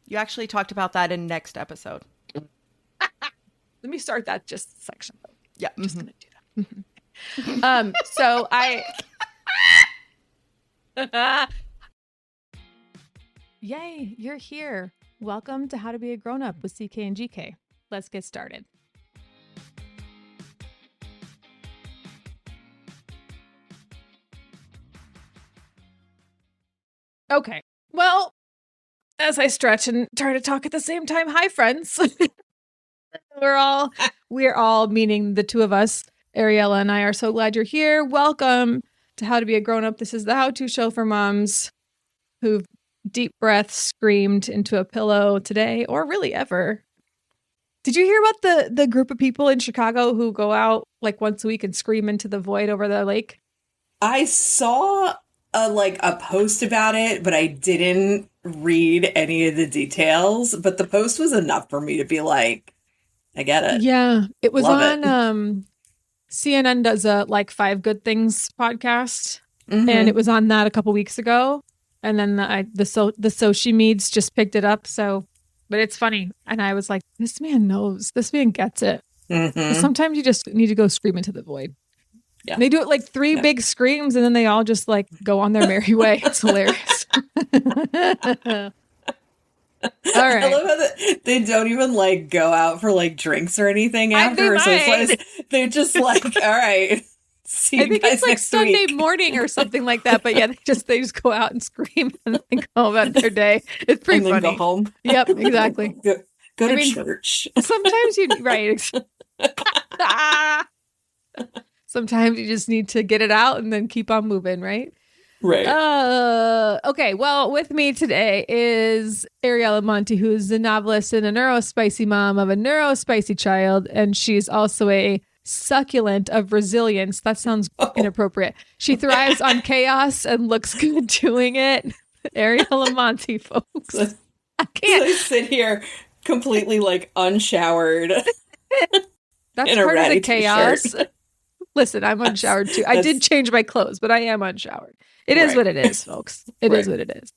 You actually talked about that in next episode. Let me start that just section. Yeah. Just gonna do that. So Yay, you're here. Welcome to How to Be a Grown-Up with CK and GK. Let's get started. Okay. Well, as I stretch and try to talk at the same time, hi friends. We're all, meaning the two of us, Ariella and I, are so glad you're here. Welcome to How to Be a Grown-Up. This is the how-to show for moms who've deep breath screamed into a pillow today, or really ever. Did you hear about the group of people in Chicago who go out like once a week and scream into the void over the lake? I saw a post about it, but I didn't read any of the details. But the post was enough for me to be like, I get it. Yeah, it was Love on CNN does a like 5 Good Things podcast, and it was on that a couple weeks ago. And then the Sochi Meads just picked it up. So, but it's funny, and I was like, this man knows, this man gets it. Sometimes you just need to go scream into the void. Yeah. And they do it like 3 big screams, and then they all just like go on their merry way. It's hilarious. All right. I love how they don't even like go out for like drinks or anything after. So it's like, they're just like, all right. See you I think guys it's like next Sunday week. morning or something like that. But yeah, they just go out and scream and then go about their day. It's pretty and then funny. Go home. Yep, exactly. Go to church. Sometimes you Sometimes you just need to get it out and then keep on moving, right? Right. Okay. Well, with me today is Ariella Monti, who's a novelist and a neurospicy mom of a neurospicy child, and she's also a succulent of resilience. That sounds inappropriate. She thrives on chaos and looks good doing it. Ariella Monti, folks. I can't. So I sit here completely like unshowered. That's in a part of the ratty chaos. t-shirt. Listen, I'm unshowered too. I did change my clothes, but I am unshowered. It is what it is, folks. It is what it is.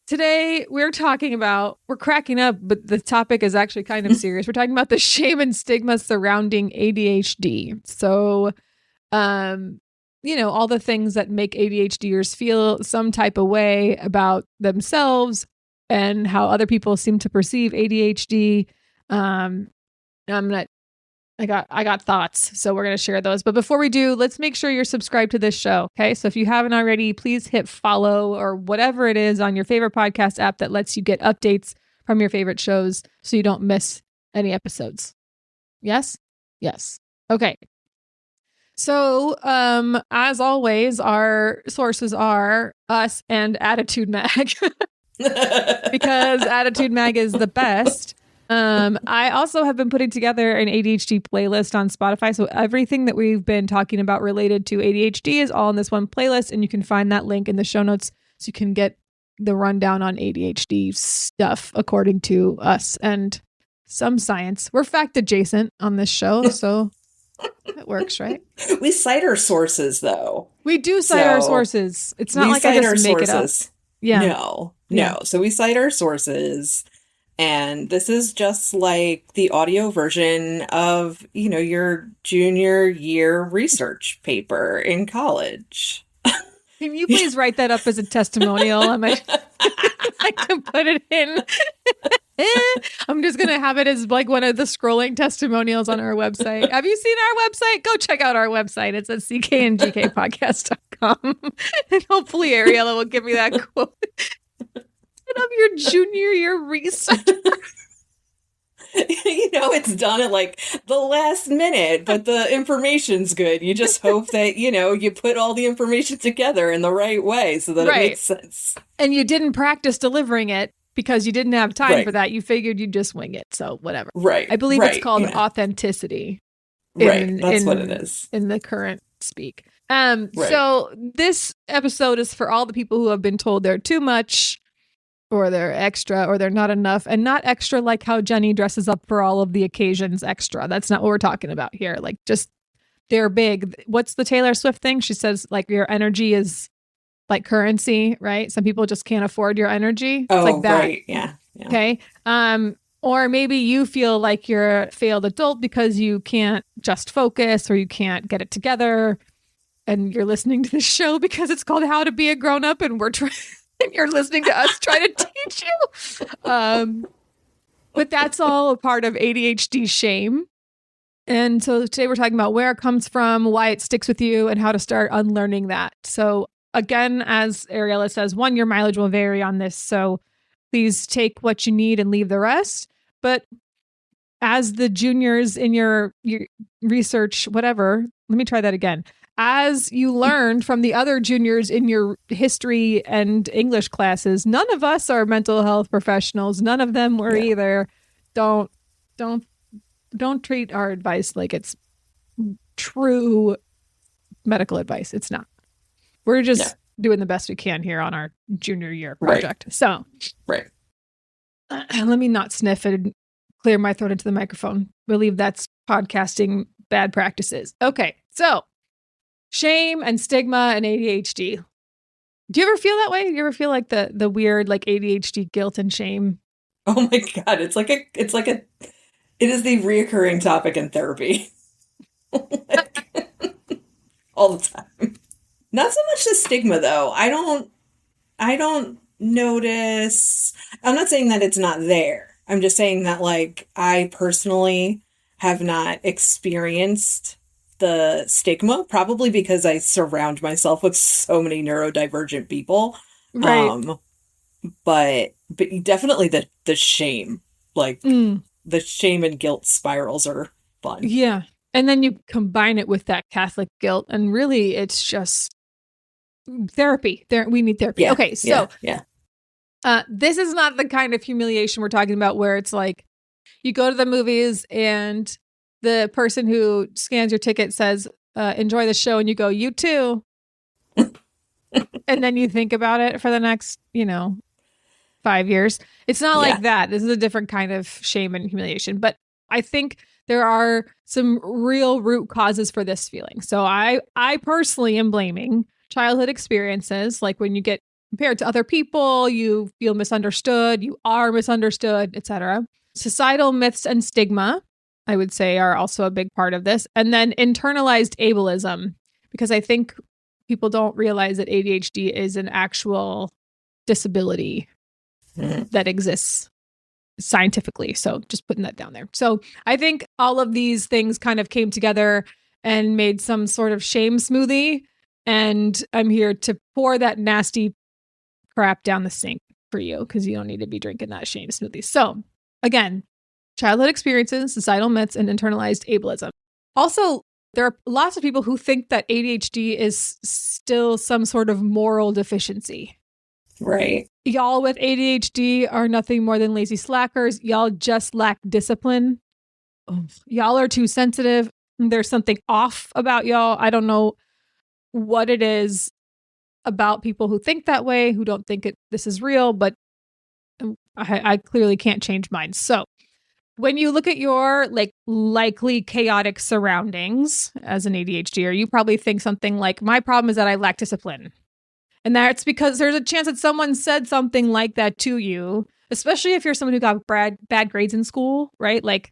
Today, we're cracking up, but the topic is actually kind of serious. We're talking about the shame and stigma surrounding ADHD. So, all the things that make ADHDers feel some type of way about themselves and how other people seem to perceive ADHD. I got thoughts, so we're going to share those. But before we do, let's make sure you're subscribed to this show. Okay. So if you haven't already, please hit follow or whatever it is on your favorite podcast app that lets you get updates from your favorite shows so you don't miss any episodes. Yes? Yes. Okay. So, as always, our sources are us and Attitude Mag because Attitude Mag is the best. I also have been putting together an ADHD playlist on Spotify. So everything that we've been talking about related to ADHD is all in this one playlist. And you can find that link in the show notes so you can get the rundown on ADHD stuff according to us and some science. We're fact adjacent on this show. So it works, right? We cite our sources though. We do cite our sources. It's not like I just make it up. Yeah. No. So we cite our sources. And this is just like the audio version of, your junior year research paper in college. Can you please write that up as a testimonial? I can put it in. I'm just going to have it as like one of the scrolling testimonials on our website. Have you seen our website? Go check out our website. It's at ckandgkpodcast.com. And hopefully Ariella will give me that quote. Of your junior year research. It's done at like the last minute, but the information's good. You just hope that, you put all the information together in the right way so that it makes sense. And you didn't practice delivering it because you didn't have time for that. You figured you'd just wing it. So whatever. Right. I believe it's called authenticity. That's what it is. In the current speak. So this episode is for all the people who have been told they're too much, or they're extra, or they're not enough, and not extra like how Jenny dresses up for all of the occasions extra. That's not what we're talking about here. Like, just they're big. What's the Taylor Swift thing? She says like your energy is like currency, right? Some people just can't afford your energy. It's Oh, like that. right. Yeah. Yeah. Okay. Or maybe you feel like you're a failed adult because you can't just focus or you can't get it together. And you're listening to this show because it's called How to Be a Grown Up, and and you're listening to us try to teach you. But that's all a part of ADHD shame. And so today we're talking about where it comes from, why it sticks with you, and how to start unlearning that. So again, as Ariella says, one, your mileage will vary on this. So please take what you need and leave the rest. But as the juniors in your research, whatever, let me try that again. As you learned from the other juniors in your history and English classes, none of us are mental health professionals. None of them were either. Don't treat our advice like it's true medical advice. It's not. We're just doing the best we can here on our junior year project. So, let me not sniff and clear my throat into the microphone. Believe that's podcasting bad practices. Okay, so shame and stigma and ADHD. Do you ever feel that way? Do you ever feel like the weird like ADHD guilt and shame? Oh my God. It is the reoccurring topic in therapy. All the time. Not so much the stigma though. I don't notice. I'm not saying that it's not there. I'm just saying that like I personally have not experienced the stigma, probably because I surround myself with so many neurodivergent people. Right. But definitely the shame, like the shame and guilt spirals are fun. Yeah. And then you combine it with that Catholic guilt, and really it's just therapy. We need therapy. Yeah, okay. So yeah. This is not the kind of humiliation we're talking about where it's like you go to the movies and the person who scans your ticket says, enjoy the show. And you go, you too. And then you think about it for the next, 5 years. It's not like that. This is a different kind of shame and humiliation. But I think there are some real root causes for this feeling. So I personally am blaming childhood experiences, like when you get compared to other people, you feel misunderstood, you are misunderstood, etc. Societal myths and stigma, I would say, are also a big part of this. And then internalized ableism, because I think people don't realize that ADHD is an actual disability that exists scientifically. So just putting that down there. So I think all of these things kind of came together and made some sort of shame smoothie. And I'm here to pour that nasty crap down the sink for you because you don't need to be drinking that shame smoothie. So again, childhood experiences, societal myths, and internalized ableism. Also, there are lots of people who think that ADHD is still some sort of moral deficiency. Right. Y'all with ADHD are nothing more than lazy slackers. Y'all just lack discipline. Y'all are too sensitive. There's something off about y'all. I don't know what it is about people who think that way, who don't think this is real, but I clearly can't change mine. So when you look at your likely chaotic surroundings as an ADHDer, you probably think something like, my problem is that I lack discipline. And that's because there's a chance that someone said something like that to you, especially if you're someone who got bad grades in school, right? Like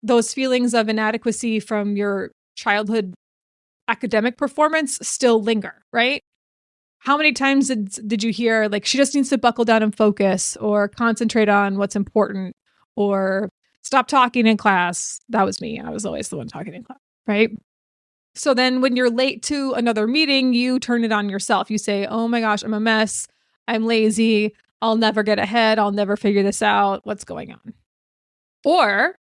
those feelings of inadequacy from your childhood academic performance still linger, right? How many times did you hear, like, she just needs to buckle down and focus, or concentrate on what's important, or stop talking in class? That was me. I was always the one talking in class, right? So then when you're late to another meeting, you turn it on yourself. You say, oh my gosh, I'm a mess. I'm lazy. I'll never get ahead. I'll never figure this out. What's going on? Or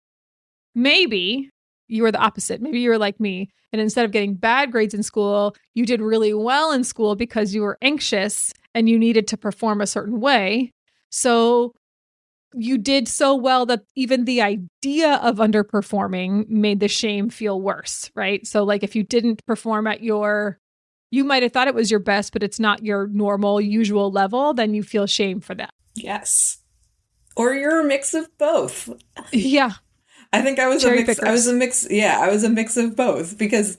maybe you were the opposite. Maybe you were like me. And instead of getting bad grades in school, you did really well in school because you were anxious and you needed to perform a certain way. So you did so well that even the idea of underperforming made the shame feel worse, right? So like if you didn't perform at you might have thought it was your best, but it's not your normal, usual level, then you feel shame for that. Yes. Or you're a mix of both. Yeah. I think I was Cherry a mix. pickers. I was a mix. Yeah, I was a mix of both because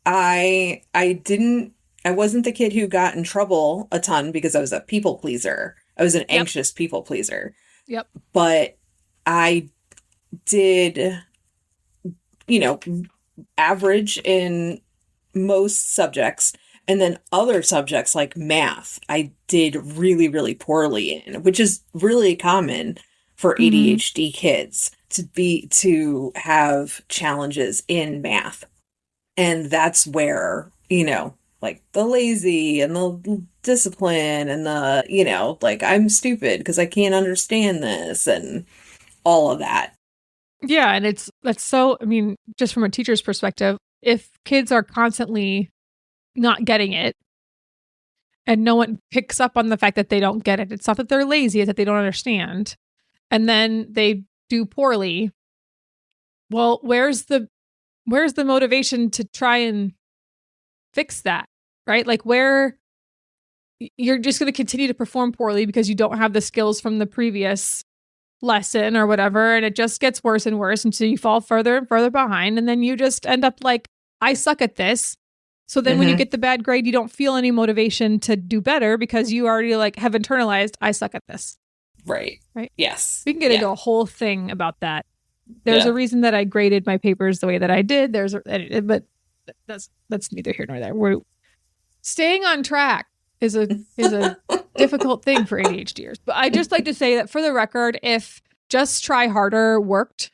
I didn't I wasn't the kid who got in trouble a ton because I was a people pleaser. I was an Yep. anxious people pleaser. Yep. But I did, average in most subjects. And then other subjects like math, I did really, really poorly in, which is really common for ADHD kids to have challenges in math. And that's where, like the lazy and the discipline and like I'm stupid because I can't understand this and all of that. Yeah. And that's so, I mean, just from a teacher's perspective, if kids are constantly not getting it and no one picks up on the fact that they don't get it, it's not that they're lazy, it's that they don't understand. And then they do poorly. Well, where's the motivation to try and fix that? Right? Like where you're just going to continue to perform poorly because you don't have the skills from the previous lesson or whatever. And it just gets worse and worse until you fall further and further behind. And then you just end up like, I suck at this. So then when you get the bad grade, you don't feel any motivation to do better because you already like have internalized, I suck at this. Right. Right. Yes. We can get into a whole thing about that. There's a reason that I graded my papers the way that I did. But that's neither here nor there. We're staying on track is a difficult thing for ADHDers. But I just like to say that for the record, if just try harder worked,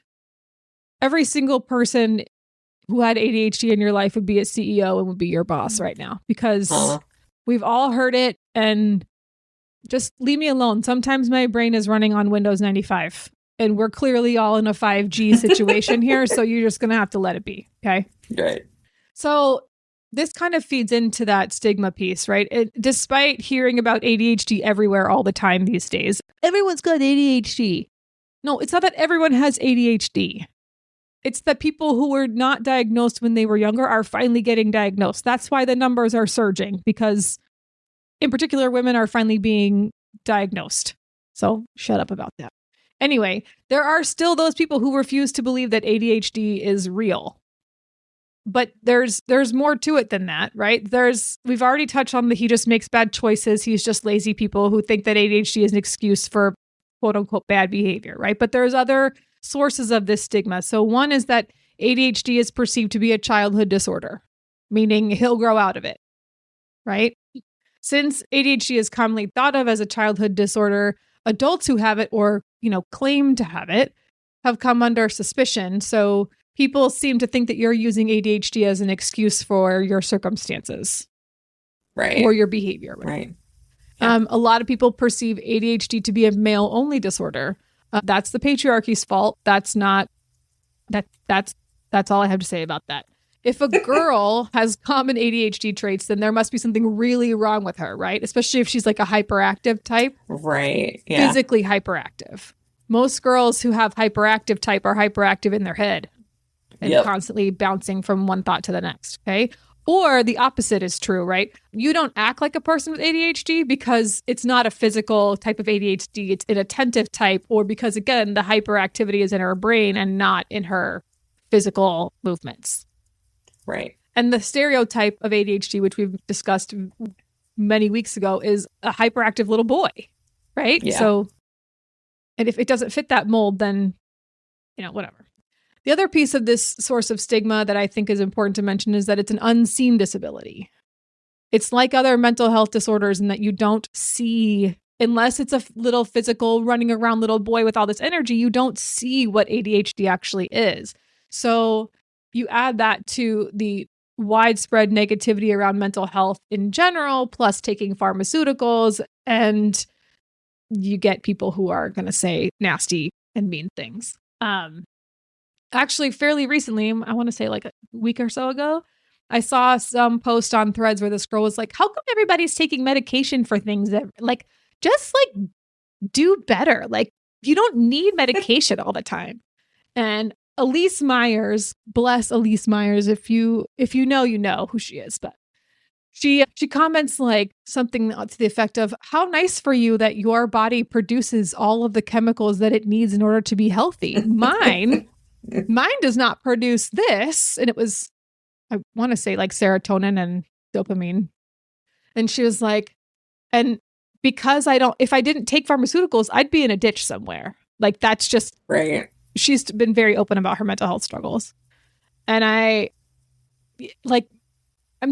every single person who had ADHD in your life would be a CEO and would be your boss right now because we've all heard it and just leave me alone. Sometimes my brain is running on Windows 95 and we're clearly all in a 5G situation here. So you're just going to have to let it be. Okay. Right. So this kind of feeds into that stigma piece, right? Despite hearing about ADHD everywhere all the time these days, everyone's got ADHD. No, it's not that everyone has ADHD. It's that people who were not diagnosed when they were younger are finally getting diagnosed. That's why the numbers are surging because in particular, women are finally being diagnosed. So shut up about that. Anyway, there are still those people who refuse to believe that ADHD is real. But there's more to it than that, right? We've already touched on he just makes bad choices. He's just lazy people who think that ADHD is an excuse for quote unquote bad behavior, right? But there's other sources of this stigma. So one is that ADHD is perceived to be a childhood disorder, meaning he'll grow out of it, right? Since ADHD is commonly thought of as a childhood disorder, adults who have it or, claim to have it have come under suspicion. So people seem to think that you're using ADHD as an excuse for your circumstances. Right. Or your behavior. Right. Yeah. A lot of people perceive ADHD to be a male-only disorder. That's the patriarchy's fault. That's all I have to say about that. If a girl has common ADHD traits, then there must be something really wrong with her, right? Especially if she's like a hyperactive type. Right. Yeah. Physically hyperactive. Most girls who have hyperactive type are hyperactive in their head and constantly bouncing from one thought to the next. Okay. Or the opposite is true, right? You don't act like a person with ADHD because it's not a physical type of ADHD. It's an attentive type, or because, again, the hyperactivity is in her brain and not in her physical movements. Right. And the stereotype of ADHD, which we've discussed many weeks ago, is a hyperactive little boy, right? Yeah. So, and if it doesn't fit that mold, then, whatever. The other piece of this source of stigma that I think is important to mention is that it's an unseen disability. It's like other mental health disorders in that you don't see, unless it's a little physical running around little boy with all this energy, you don't see what ADHD actually is. So you add that to the widespread negativity around mental health in general, plus taking pharmaceuticals, and you get people who are going to say nasty and mean things. Actually, fairly recently, I want to say like a week or so ago, I saw some post on Threads where this girl was like, how come everybody's taking medication for things that just do better? Like, you don't need medication all the time. And Elise Myers, bless Elise Myers, if you know, you know who she is, but she comments like something to the effect of, how nice for you that your body produces all of the chemicals that it needs in order to be healthy. Mine does not produce this. And it was, I want to say like serotonin and dopamine And she was like, and because if I didn't take pharmaceuticals, I'd be in a ditch somewhere. Like, that's just, Right. She's been very open about her mental health struggles. And I'm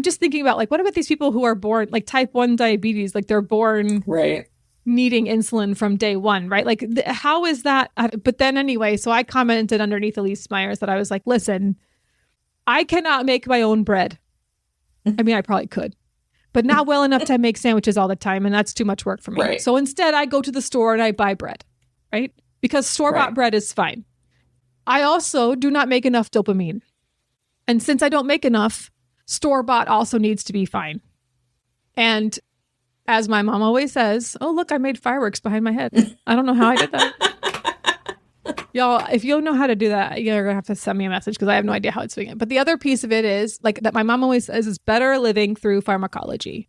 just thinking about, like, what about these people who are born, like, type 1 diabetes, like, they're born Right. needing insulin from day one, right? Like, how is that? But then anyway, so I commented underneath Elise Myers that I was like, listen, I cannot make my own bread. I mean, I probably could, but not well enough to make sandwiches all the time. And that's too much work for me. Right. So instead I go to the store and I buy bread, right? Because store-bought Right. bread is fine. I also do not make enough dopamine. And since I don't make enough, store-bought also needs to be fine. And as my mom always says, oh, look, I made fireworks behind my head. I don't know how I did that. Y'all, if you don't know how to do that, you're going to have to send me a message because I have no idea how it's doing it. But the other piece of it is, like, that my mom always says is better living through pharmacology.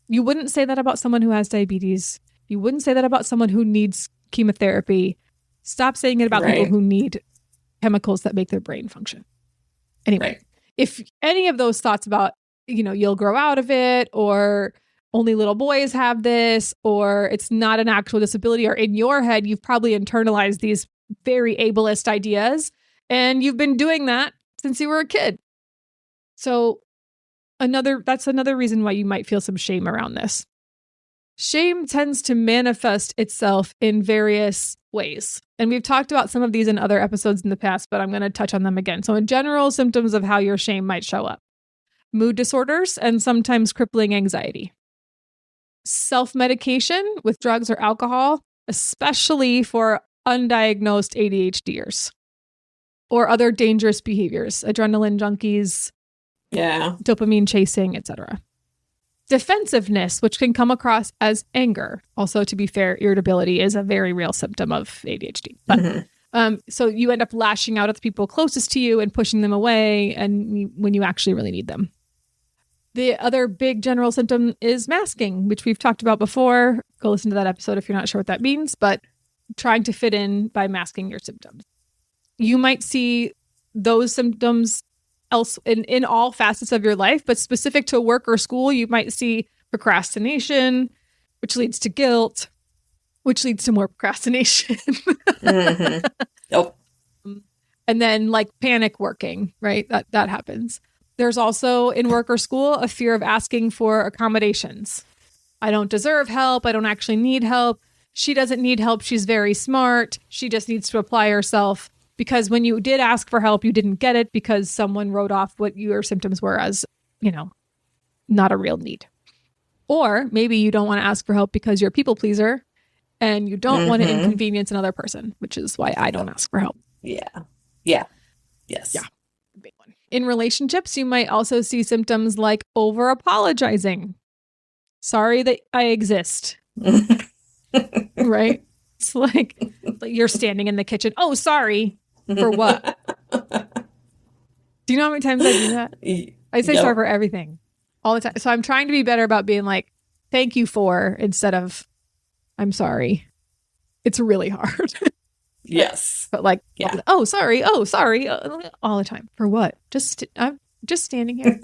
You wouldn't say that about someone who has diabetes. You wouldn't say that about someone who needs chemotherapy. Stop saying it about people who need chemicals that make their brain function. Anyway, if any of those thoughts about, you'll grow out of it, or only little boys have this, or it's not an actual disability, or in your head, you've probably internalized these very ableist ideas, and you've been doing that since you were a kid. So that's another reason why you might feel some shame around this. Shame tends to manifest itself in various ways. And we've talked about some of these in other episodes in the past, but I'm going to touch on them again. So in general, symptoms of how your shame might show up: mood disorders and sometimes crippling anxiety. Self-medication with drugs or alcohol, especially for undiagnosed ADHDers, or other dangerous behaviors, adrenaline junkies, dopamine chasing, etc. Defensiveness, which can come across as anger. Also, to be fair, irritability is a very real symptom of ADHD. But so you end up lashing out at the people closest to you and pushing them away, and when you actually really need them. The other big general symptom is masking, which we've talked about before. Go listen to that episode if you're not sure what that means, but trying to fit in by masking your symptoms. You might see those symptoms else in all facets of your life, but specific to work or school, you might see procrastination, which leads to guilt, which leads to more procrastination. Nope. And then, like, panic working, right? That happens. There's also, in work or school, a fear of asking for accommodations. I don't deserve help. I don't actually need help. She doesn't need help. She's very smart. She just needs to apply herself. Because when you did ask for help, you didn't get it because someone wrote off what your symptoms were as, not a real need. Or maybe you don't want to ask for help because you're a people pleaser and you don't want to inconvenience another person, which is why I don't ask for help. Yes. Yeah. Big one. In relationships, you might also see symptoms like over apologizing. Sorry that I exist. Right? It's like you're standing in the kitchen. Oh, sorry. For what? Do you know how many times I do that? I say sorry for everything all the time. So I'm trying to be better about being like, thank you for, instead of I'm sorry. It's really hard. Yes. But like, oh, sorry, all the time. For what? I'm just standing here.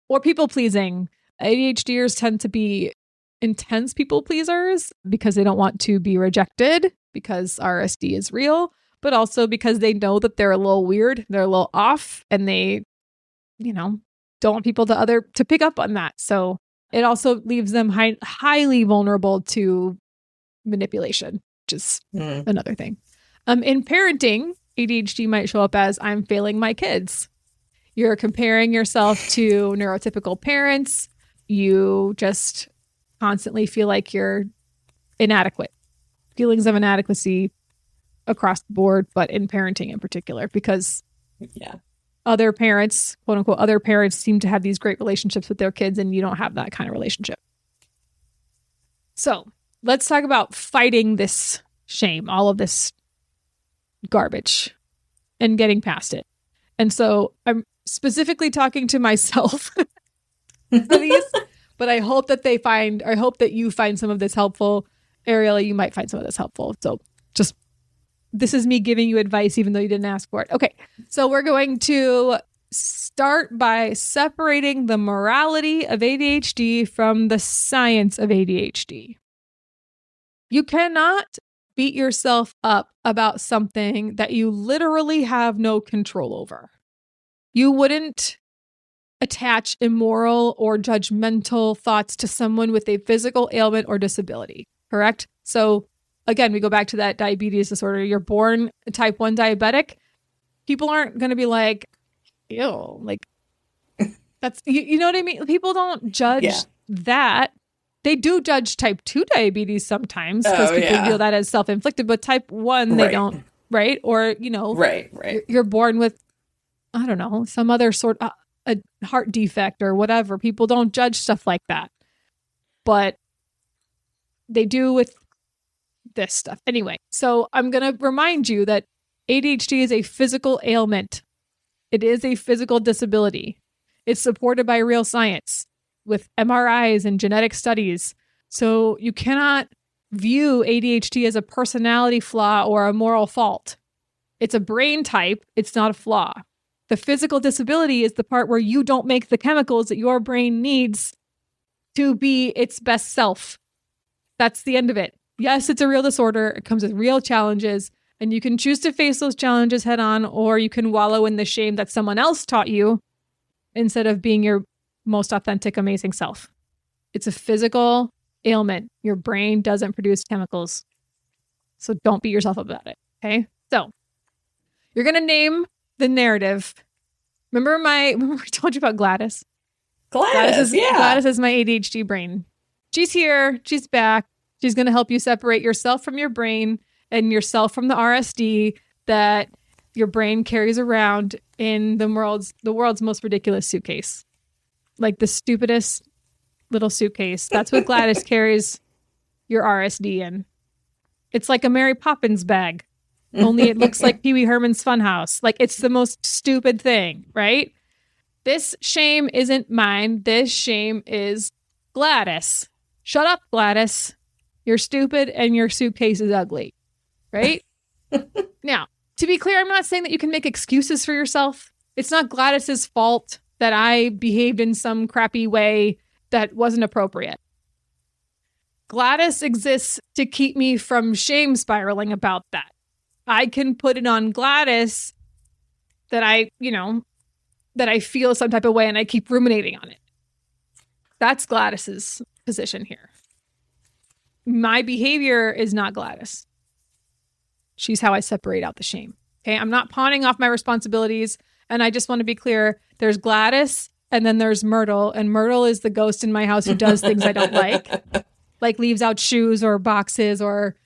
Or people pleasing. ADHDers tend to be intense people pleasers because they don't want to be rejected, because RSD is real, but also because they know that they're a little weird, they're a little off, and they, don't want people to pick up on that. So it also leaves them highly vulnerable to manipulation, which is another thing. In parenting, ADHD might show up as I'm failing my kids. You're comparing yourself to neurotypical parents. You just constantly feel like you're inadequate. Feelings of inadequacy across the board, but in parenting in particular, because other parents, quote unquote, other parents seem to have these great relationships with their kids and you don't have that kind of relationship. So let's talk about fighting this shame, all of this garbage, and getting past it. And so I'm specifically talking to myself for these, but I hope that you find some of this helpful. Ariella, you might find some of this helpful. So this is me giving you advice, even though you didn't ask for it. Okay. So we're going to start by separating the morality of ADHD from the science of ADHD. You cannot beat yourself up about something that you literally have no control over. You wouldn't attach immoral or judgmental thoughts to someone with a physical ailment or disability, correct? So again, we go back to that diabetes disorder. You're born type 1 diabetic. People aren't going to be like, ew, like that's, you know what I mean? People don't judge that. They do judge type 2 diabetes sometimes because people feel that as self-inflicted, but type 1, they don't, right? Or, you know, you're born with, I don't know, some other sort of a heart defect or whatever. People don't judge stuff like that, but they do with this stuff. Anyway, so I'm going to remind you that ADHD is a physical ailment. It is a physical disability. It's supported by real science with MRIs and genetic studies. So you cannot view ADHD as a personality flaw or a moral fault. It's a brain type. It's not a flaw. The physical disability is the part where you don't make the chemicals that your brain needs to be its best self. That's the end of it. Yes, it's a real disorder. It comes with real challenges, and you can choose to face those challenges head on, or you can wallow in the shame that someone else taught you instead of being your most authentic, amazing self. It's a physical ailment. Your brain doesn't produce chemicals. So don't beat yourself up about it. Okay. So you're going to name the narrative. Remember I told you about Gladys? Gladys is my ADHD brain. She's here. She's back. She's going to help you separate yourself from your brain and yourself from the RSD that your brain carries around in the world's most ridiculous suitcase. Like the stupidest little suitcase. That's what Gladys carries your RSD in. It's like a Mary Poppins bag. Only it looks like Pee Wee Herman's Funhouse. Like it's the most stupid thing, right? This shame isn't mine. This shame is Gladys. Shut up, Gladys. You're stupid and your suitcase is ugly, right? Now, to be clear, I'm not saying that you can make excuses for yourself. It's not Gladys's fault that I behaved in some crappy way that wasn't appropriate. Gladys exists to keep me from shame spiraling about that. I can put it on Gladys that I feel some type of way and I keep ruminating on it. That's Gladys's position here. My behavior is not Gladys. She's how I separate out the shame. Okay, I'm not pawning off my responsibilities. And I just want to be clear, there's Gladys and then there's Myrtle. And Myrtle is the ghost in my house who does things I don't like leaves out shoes or boxes or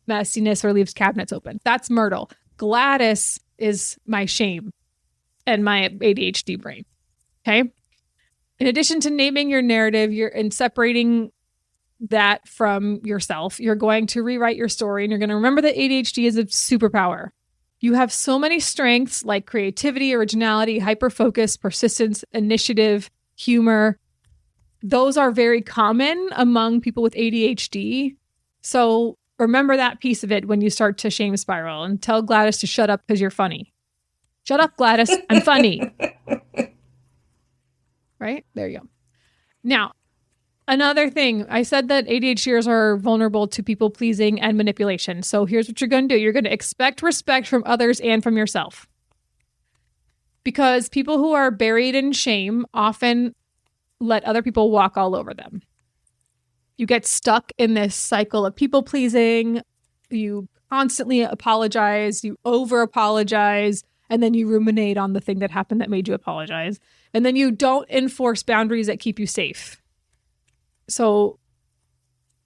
messiness or leaves cabinets open. That's Myrtle. Gladys is my shame and my ADHD brain. Okay. In addition to naming your narrative, and separating that from yourself, you're going to rewrite your story and you're going to remember that ADHD is a superpower. You have so many strengths like creativity, originality, hyperfocus, persistence, initiative, humor. Those are very common among people with ADHD. So remember that piece of it when you start to shame spiral, and tell Gladys to shut up because you're funny. Shut up, Gladys. I'm funny. Right? There you go. Now, another thing, I said that ADHDers are vulnerable to people pleasing and manipulation. So here's what you're going to do. You're going to expect respect from others and from yourself. Because people who are buried in shame often let other people walk all over them. You get stuck in this cycle of people pleasing. You constantly apologize. You over apologize. And then you ruminate on the thing that happened that made you apologize. And then you don't enforce boundaries that keep you safe. So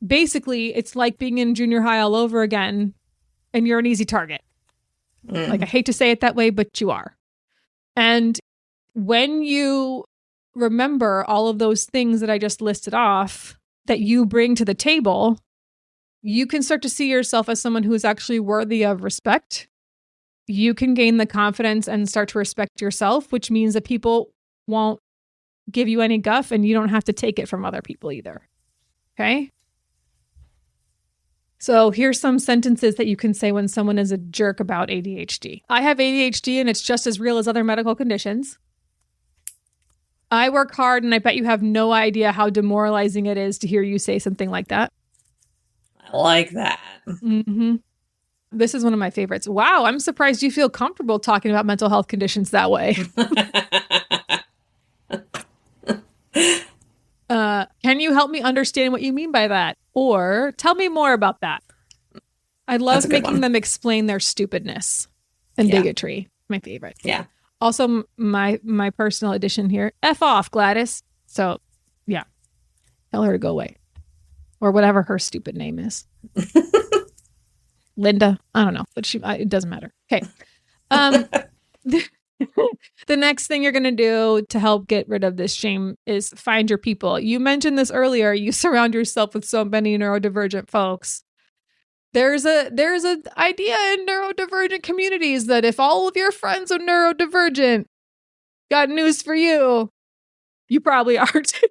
basically, it's like being in junior high all over again, and you're an easy target. Like, I hate to say it that way, but you are. And when you remember all of those things that I just listed off that you bring to the table, you can start to see yourself as someone who is actually worthy of respect. You can gain the confidence and start to respect yourself, which means that people won't give you any guff and you don't have to take it from other people either. Okay? So here's some sentences that you can say when someone is a jerk about ADHD. I have ADHD and it's just as real as other medical conditions. I work hard, and I bet you have no idea how demoralizing it is to hear you say something like that. I like that. Mm-hmm. This is one of my favorites. Wow, I'm surprised you feel comfortable talking about mental health conditions that way. Can you help me understand what you mean by that? Or tell me more about that. I love making them explain their stupidness and bigotry. My favorite. Yeah. Also, my personal addition here. F off, Gladys. So, yeah. Tell her to go away. Or whatever her stupid name is. Linda. I don't know. But it doesn't matter. Okay. The next thing you're going to do to help get rid of this shame is find your people. You mentioned this earlier. You surround yourself with so many neurodivergent folks. There's a idea in neurodivergent communities that if all of your friends are neurodivergent, got news for you. You probably are too.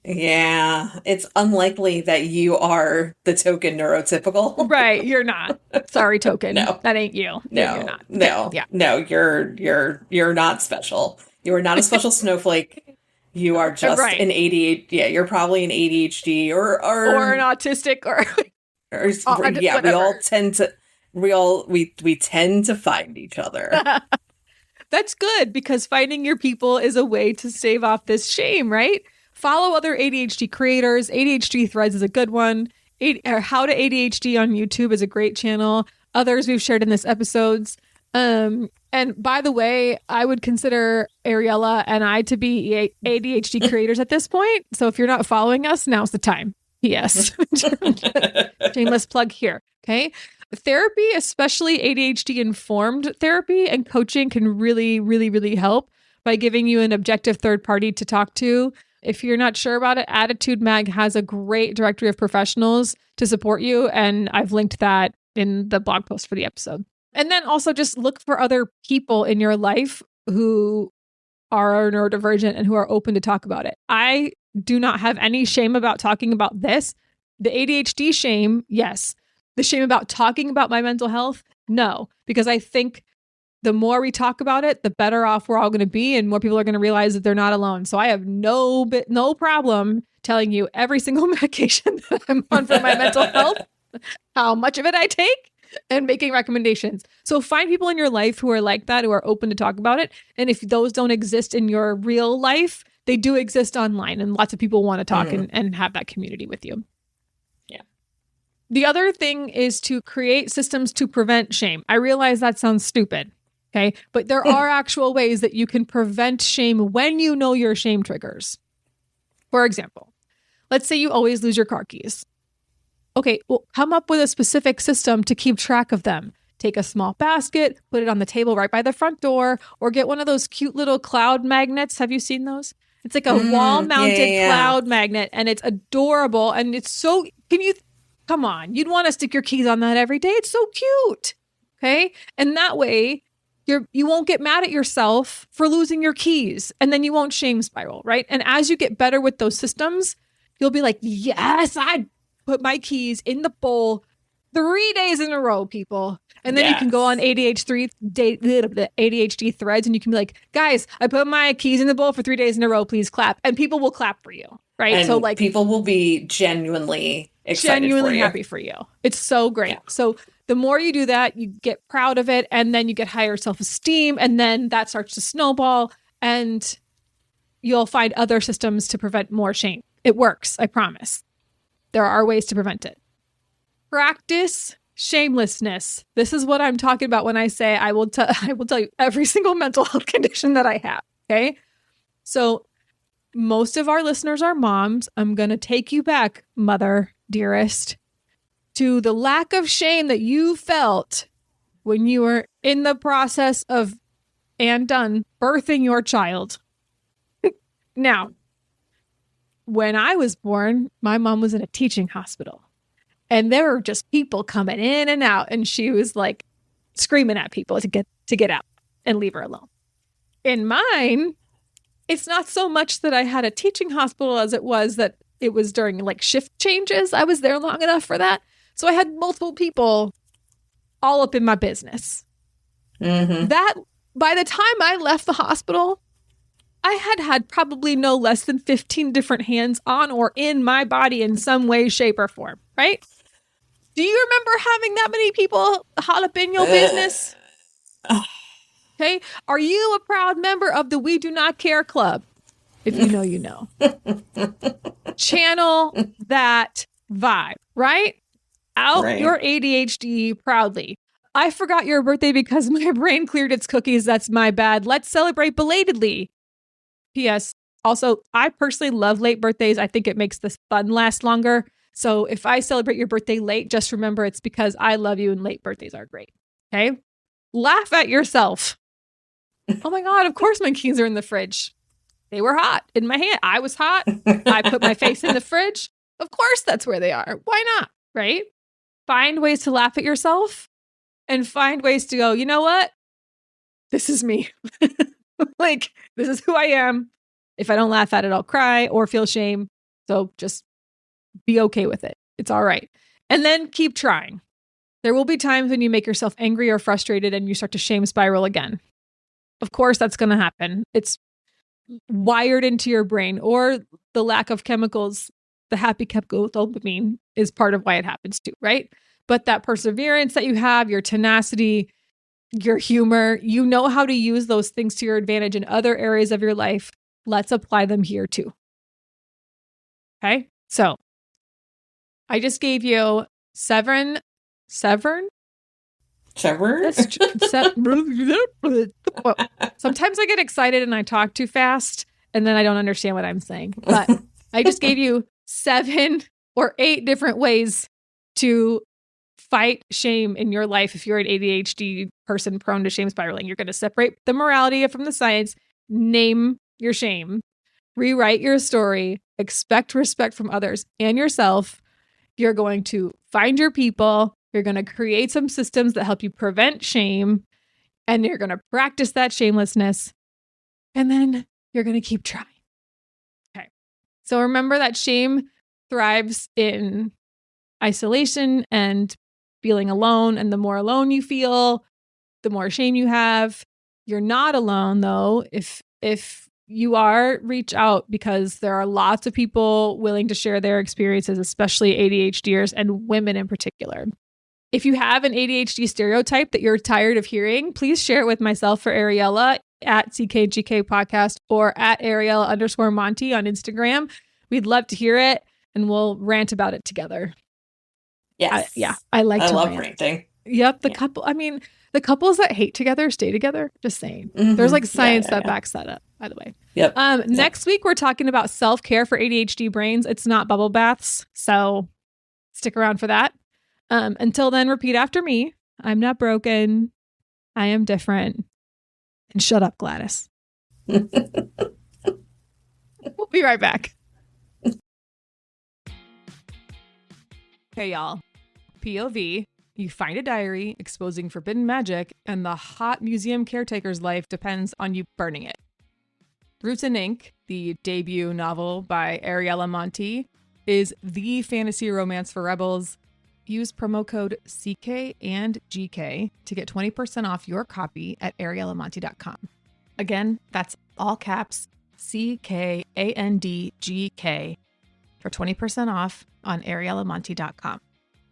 Yeah, it's unlikely that you are the token neurotypical. Right, you're not. Sorry, token. No. That ain't you. No, you're not. no, Yeah. No, you're not special. You are not a special snowflake. You are just an ADHD. Yeah, you're probably an ADHD or an autistic or yeah. Whatever. We tend to find each other. That's good because finding your people is a way to stave off this shame, right? Follow other ADHD creators. ADHD Threads is a good one. How to ADHD on YouTube is a great channel. Others we've shared in this episodes. And by the way, I would consider Ariella and I to be ADHD creators at this point. So if you're not following us, now's the time. Yes. Shameless plug here. Okay. Therapy, especially ADHD informed therapy and coaching, can really, really, really help by giving you an objective third party to talk to. If you're not sure about it, Attitude Mag has a great directory of professionals to support you. And I've linked that in the blog post for the episode. And then also just look for other people in your life who are neurodivergent and who are open to talk about it. I do not have any shame about talking about this. The ADHD shame, yes. The shame about talking about my mental health, no. Because I think the more we talk about it, the better off we're all going to be, and more people are going to realize that they're not alone. So I have no problem telling you every single medication that I'm on for my mental health, how much of it I take, and making recommendations. So find people in your life who are like that, who are open to talk about it. And if those don't exist in your real life, they do exist online, and lots of people want to talk and have that community with you. Yeah. The other thing is to create systems to prevent shame. I realize that sounds stupid. Okay. But there are actual ways that you can prevent shame when you know your shame triggers. For example, let's say you always lose your car keys. Okay. Well, come up with a specific system to keep track of them. Take a small basket, put it on the table right by the front door, or get one of those cute little cloud magnets. Have you seen those? It's like a wall-mounted cloud magnet, and it's adorable. And it's so, come on, you'd want to stick your keys on that every day. It's so cute. Okay. And that way, you won't get mad at yourself for losing your keys, and then you won't shame spiral, right? And as you get better with those systems, you'll be like, yes, I put my keys in the bowl 3 days in a row, people. And then you can go on ADHD Threads, and you can be like, guys, I put my keys in the bowl for 3 days in a row. Please clap. And people will clap for you, right? And so like people will be genuinely excited for you. Happy for you. It's so great. Yeah. So the more you do that, you get proud of it, and then you get higher self-esteem, and then that starts to snowball, and you'll find other systems to prevent more shame. It works, I promise. There are ways to prevent it. Practice shamelessness. This is what I'm talking about when I say I will tell you every single mental health condition that I have. Okay. So most of our listeners are moms. I'm going to take you back, mother, dearest, to the lack of shame that you felt when you were in the process of birthing your child. Now, when I was born, my mom was in a teaching hospital, and there were just people coming in and out, and she was like screaming at people to get out and leave her alone. In mine, it's not so much that I had a teaching hospital as it was that it was during like shift changes. I was there long enough for that. So I had multiple people all up in my business. Mm-hmm. That by the time I left the hospital, I had probably no less than 15 different hands on or in my body in some way, shape, or form, right? Do you remember having that many people hot up in your business? Okay. Are you a proud member of the We Do Not Care Club? If you know, you know. Channel that vibe, right? Out your ADHD proudly. I forgot your birthday because my brain cleared its cookies. That's my bad. Let's celebrate belatedly. P.S. Also, I personally love late birthdays. I think it makes the fun last longer. So if I celebrate your birthday late, just remember it's because I love you and late birthdays are great. Okay? Laugh at yourself. Oh my God, of course my keys are in the fridge. They were hot in my hand. I was hot. I put my face in the fridge. Of course that's where they are. Why not? Right? Find ways to laugh at yourself and find ways to go, you know what? This is me. Like, this is who I am. If I don't laugh at it, I'll cry or feel shame. So just be okay with it. It's all right. And then keep trying. There will be times when you make yourself angry or frustrated and you start to shame spiral again. Of course, that's going to happen. It's wired into your brain, or the lack of chemicals, the happy chemical dopamine is part of why it happens too, right? But that perseverance that you have, your tenacity, your humor, you know how to use those things to your advantage in other areas of your life. Let's apply them here too. Okay. So I just gave you seven. Sometimes I get excited and I talk too fast and then I don't understand what I'm saying. But I just gave you 7 or 8 different ways to fight shame in your life. If you're an ADHD person prone to shame spiraling, you're going to separate the morality from the science, name your shame, rewrite your story, expect respect from others and yourself. You're going to find your people. You're going to create some systems that help you prevent shame, and you're going to practice that shamelessness. And then you're going to keep trying. Okay. So remember that shame thrives in isolation and feeling alone. And the more alone you feel, the more shame you have. You're not alone though. If you are, reach out, because there are lots of people willing to share their experiences, especially ADHDers and women in particular. If you have an ADHD stereotype that you're tired of hearing, please share it with myself or Ariella at CKGK Podcast or at Ariella_Monty on Instagram. We'd love to hear it and we'll rant about it together. Yes. I love rant. Ranting. Yep. The couples that hate together stay together. Just saying. Mm-hmm. There's like science that backs that up, by the way. Yep. Next week, we're talking about self-care for ADHD brains. It's not bubble baths. So stick around for that. Until then, repeat after me. I'm not broken. I am different. And shut up, Gladys. We'll be right back. Hey, y'all. POV. You find a diary exposing forbidden magic, and the hot museum caretaker's life depends on you burning it. Roots in Ink, the debut novel by Ariella Monti, is the fantasy romance for rebels. Use promo code CK and GK to get 20% off your copy at ariellamonti.com. Again, that's all caps CKANDGK for 20% off on ariellamonti.com.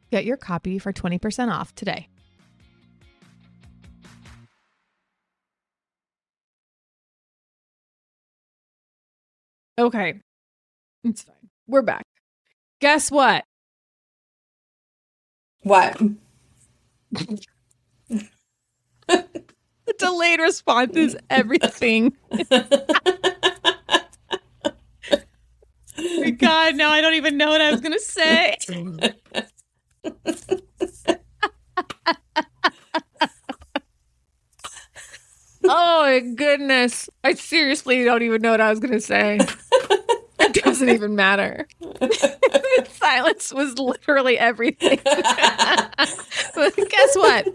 Get your copy for 20% off today. Okay, it's fine. We're back. Guess what? What? The delayed response is everything. Oh my God, now I don't even know what I was going to say. Oh my goodness. I seriously don't even know what I was going to say. It doesn't even matter. Silence was literally everything. But guess what?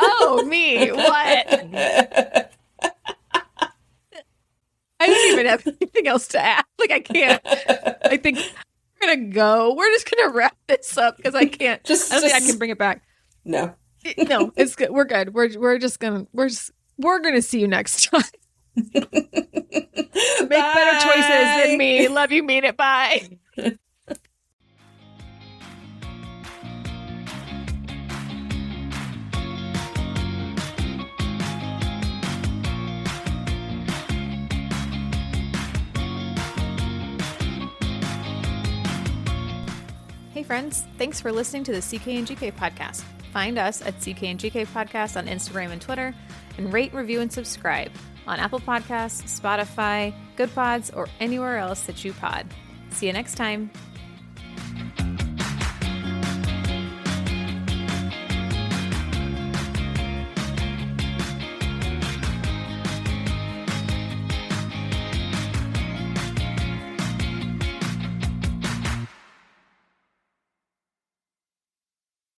Oh, me. What? I don't even have anything else to add. Like, I can't. I think we're going to go. We're just going to wrap this up because I can't. I don't think I can bring it back. No. No, it's good. We're good. We're going to see you next time. Make better choices than me. Love you, mean it. Bye. Hey friends, thanks for listening to the CK and GK podcast. Find us at CK and GK podcast on Instagram and Twitter, and rate, review, and subscribe on Apple Podcasts, Spotify, Good Pods, or anywhere else that you pod. See you next time.